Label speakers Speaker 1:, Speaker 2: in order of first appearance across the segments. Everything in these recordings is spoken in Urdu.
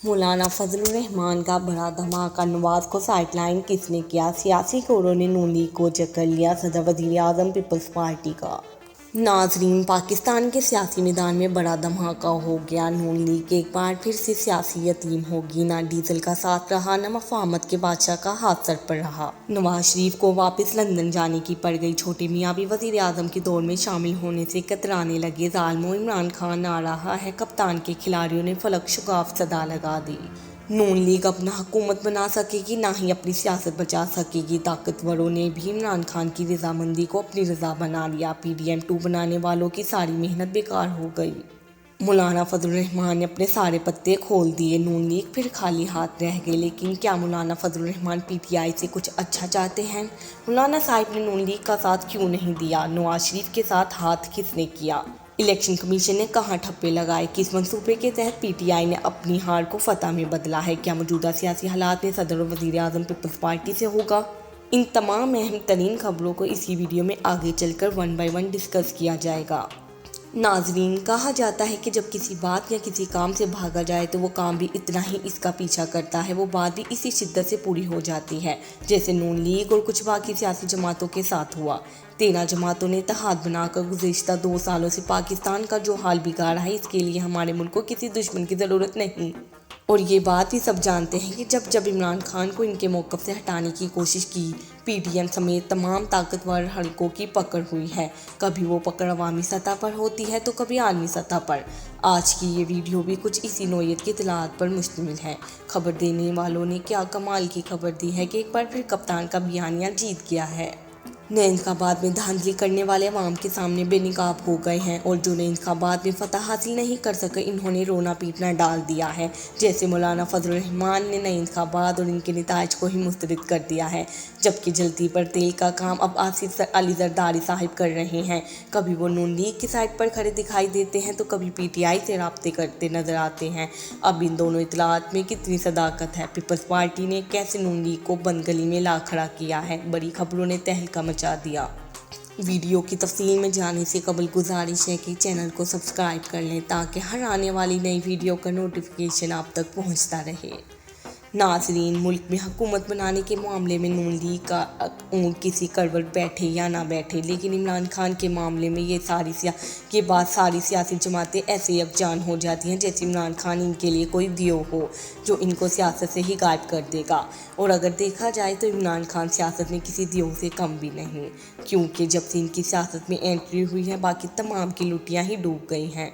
Speaker 1: مولانا فضل الرحمان کا بڑا دھماکہ، نواز کو سائیڈ لائن کس نے کیا؟ سیاسی گروہوں نے نون لیگ کو جکڑ لیا، صدر وزیر اعظم پیپلز پارٹی کا۔ ناظرین، پاکستان کے سیاسی میدان میں بڑا دھماکہ ہو گیا۔ نون لیگ ایک بار پھر سے سیاسی یتیم ہوگی۔ نہ ڈیزل کا ساتھ رہا، نہ مفاہمت کے بادشاہ کا ہاتھ سر پر رہا۔ نواز شریف کو واپس لندن جانے کی پڑ گئی۔ چھوٹے میاں بھی وزیر اعظم کی دوڑ میں شامل ہونے سے کترانے لگے۔ ظالموں، عمران خان آ رہا ہے، کپتان کے کھلاڑیوں نے فلک شگاف صدا لگا دی۔ نون لیگ اب نہ حکومت بنا سکے گی، نہ ہی اپنی سیاست بچا سکے گی۔ طاقتوروں نے بھی عمران خان کی رضامندی کو اپنی رضا بنا لیا۔ پی ڈی ایم 2 بنانے والوں کی ساری محنت بیکار ہو گئی۔ مولانا فضل الرحمان نے اپنے سارے پتے کھول دیے، نون لیگ پھر خالی ہاتھ رہ گئی۔ لیکن کیا مولانا فضل الرحمان پی ٹی آئی سے کچھ اچھا چاہتے ہیں؟ مولانا صاحب نے نون لیگ کا ساتھ کیوں نہیں دیا؟ نواز شریف کے ساتھ ہاتھ کس نے کیا؟ الیکشن کمیشن نے کہاں ٹھپے لگائے؟ کس منصوبے کے تحت پی ٹی آئی نے اپنی ہار کو فتح میں بدلا ہے؟ کیا موجودہ سیاسی حالات میں صدر اور وزیر اعظم پیپلز پارٹی سے ہوگا؟ ان تمام اہم ترین خبروں کو اسی ویڈیو میں آگے چل کر 1 by 1 ڈسکس کیا جائے گا۔ ناظرین، کہا جاتا ہے کہ جب کسی بات یا کسی کام سے بھاگا جائے تو وہ کام بھی اتنا ہی اس کا پیچھا کرتا ہے، وہ بات بھی اسی شدت سے پوری ہو جاتی ہے، جیسے نون لیگ اور کچھ باقی سیاسی جماعتوں کے ساتھ ہوا۔ 13 جماعتوں نے اتحاد بنا کر گزشتہ 2 سالوں سے پاکستان کا جو حال بگاڑا ہے، اس کے لیے ہمارے ملک کو کسی دشمن کی ضرورت نہیں۔ اور یہ بات بھی سب جانتے ہیں کہ جب عمران خان کو ان کے موقف سے ہٹانے کی کوشش کی، پی ڈی ایم سمیت تمام طاقتور حلقوں کی پکڑ ہوئی ہے۔ کبھی وہ پکڑ عوامی سطح پر ہوتی ہے تو کبھی عالمی سطح پر۔ آج کی یہ ویڈیو بھی کچھ اسی نوعیت کی اطلاعات پر مشتمل ہے۔ خبر دینے والوں نے کیا کمال کی خبر دی ہے کہ ایک بار پھر کپتان کا بیانیہ جیت گیا ہے۔ نئے انتخابات میں دھاندلی کرنے والے عوام کے سامنے بے نقاب ہو گئے ہیں، اور جو نئے انتخابات میں فتح حاصل نہیں کر سکے، انہوں نے رونا پیٹنا ڈال دیا ہے۔ جیسے مولانا فضل الرحمان نے نئے انتخابات اور ان کے نتائج کو ہی مسترد کر دیا ہے، جبکہ جلتی پر تیل کا کام اب آصف علی زرداری صاحب کر رہے ہیں۔ کبھی وہ نون لیگ کی سائٹ پر کھڑے دکھائی دیتے ہیں تو کبھی پی ٹی آئی سے رابطے کرتے نظر آتے ہیں۔ اب ان دونوں اطلاعات میں کتنی صداقت ہے؟ پیپلز پارٹی نے کیسے نون لیگ کو بند گلی میں لا کھڑا کیا ہے؟ بڑی خبروں نے تہلکہ مچا دیا۔ ویڈیو کی تفصیل میں جانے سے قبل گزارش ہے کہ چینل کو سبسکرائب کر لیں تاکہ ہر آنے والی نئی ویڈیو کا نوٹیفیکیشن آپ تک پہنچتا رہے۔ ناظرین، ملک میں حکومت بنانے کے معاملے میں نون لیگ کا اونٹ کسی کروٹ بیٹھے یا نہ بیٹھے، لیکن عمران خان کے معاملے میں یہ بات ساری سیاسی جماعتیں ایسے یکجان ہو جاتی ہیں جیسے عمران خان ان کے لیے کوئی دیو ہو جو ان کو سیاست سے ہی غائب کر دے گا۔ اور اگر دیکھا جائے تو عمران خان سیاست میں کسی دیو سے کم بھی نہیں، کیونکہ جب سے ان کی سیاست میں انٹری ہوئی ہے، باقی تمام کی لٹیاں ہی ڈوب گئی ہیں۔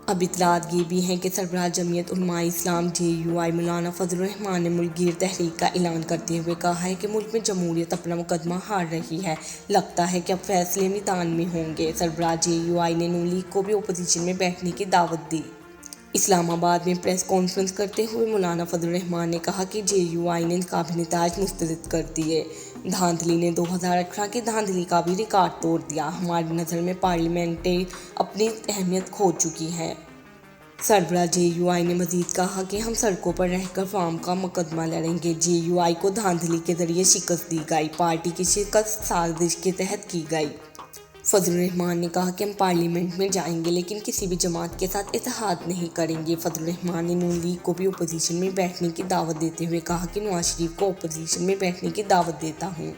Speaker 1: اب اطلاعات یہ بھی ہیں کہ سربراہ جمعیت علماء اسلام JUI مولانا فضل الرحمان نے ملک گیر تحریک کا اعلان کرتے ہوئے کہا ہے کہ ملک میں جمہوریت اپنا مقدمہ ہار رہی ہے، لگتا ہے کہ اب فیصلے میدان میں ہوں گے۔ سربراہ JUI نے نون لیگ کو بھی اپوزیشن میں بیٹھنے کی دعوت دی۔ اسلام آباد میں پریس کانفرنس کرتے ہوئے مولانا فضل الرحمان نے کہا کہ JUI نے انتخابی نتائج مسترد کر دیے۔ دھاندلی نے 2018 کی دھاندلی کا بھی ریکارڈ توڑ دیا۔ ہماری نظر میں پارلیمنٹیں اپنی اہمیت کھو چکی ہیں۔ سربراہ JUI نے مزید کہا کہ ہم سڑکوں پر رہ کر عوام کا مقدمہ لڑیں گے۔ JUI کو دھاندلی کے ذریعے شکست دی گئی، پارٹی کی شکست سازش کے تحت کی گئی۔ فضل الرحمان نے کہا کہ ہم پارلیمنٹ میں جائیں گے لیکن کسی بھی جماعت کے ساتھ اتحاد نہیں کریں گے۔ فضل الرحمان نے نون لیگ کو بھی اپوزیشن میں بیٹھنے کی دعوت دیتے ہوئے کہا کہ نواز شریف کو اپوزیشن میں بیٹھنے کی دعوت دیتا ہوں۔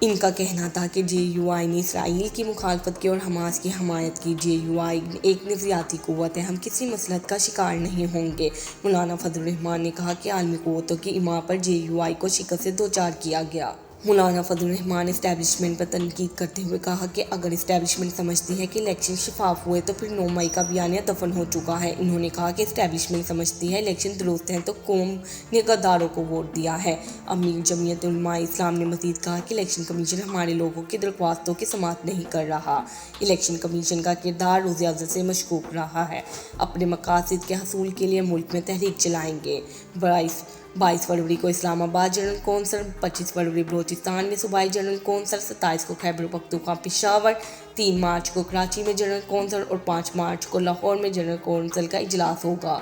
Speaker 1: ان کا کہنا تھا کہ JUI نے اسرائیل کی مخالفت کی اور حماس کی حمایت کی۔ JUI ایک نظریاتی قوت ہے، ہم کسی مصلحت کا شکار نہیں ہوں گے۔ مولانا فضل الرحمان نے کہا کہ عالمی قوتوں کی اماء پر JUI کو شکست سے دوچار کیا گیا۔ مولانا فضل الرحمان نے اسٹیبلشمنٹ پر تنقید کرتے ہوئے کہا کہ اگر اسٹیبلشمنٹ سمجھتی ہے کہ الیکشن شفاف ہوئے تو پھر 9 مئی کا بیانیہ دفن ہو چکا ہے۔ انہوں نے کہا کہ اسٹیبلشمنٹ سمجھتی ہے الیکشن درست ہیں تو قوم نے غداروں کو ووٹ دیا ہے۔ امیر جمعیت علماء اسلام نے مزید کہا کہ الیکشن کمیشن ہمارے لوگوں کی درخواستوں کی سماعت نہیں کر رہا۔ الیکشن کمیشن کا کردار روز ازل سے مشکوک رہا ہے، اپنے مقاصد کے حصول کے لیے ملک میں تحریک چلائیں گے۔ 22 فروری کو اسلام آباد جنرل کونسل، 25 فروری بلوچستان میں صوبائی جنرل کونسل، 27 کو خیبر پختونخوا پشاور، 3 مارچ کو کراچی میں جنرل کونسل اور 5 مارچ کو لاہور میں جنرل کونسل کا اجلاس ہوگا۔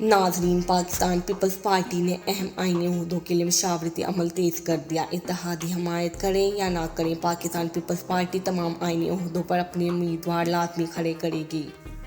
Speaker 1: ناظرین، پاکستان پیپلز پارٹی نے اہم آئینی عہدوں کے لیے مشاورتی عمل تیز کر دیا۔ اتحادی حمایت کریں یا نہ کریں، پاکستان پیپلز پارٹی تمام آئینی عہدوں پر اپنے امیدوار لازمی کھڑے کرے گی۔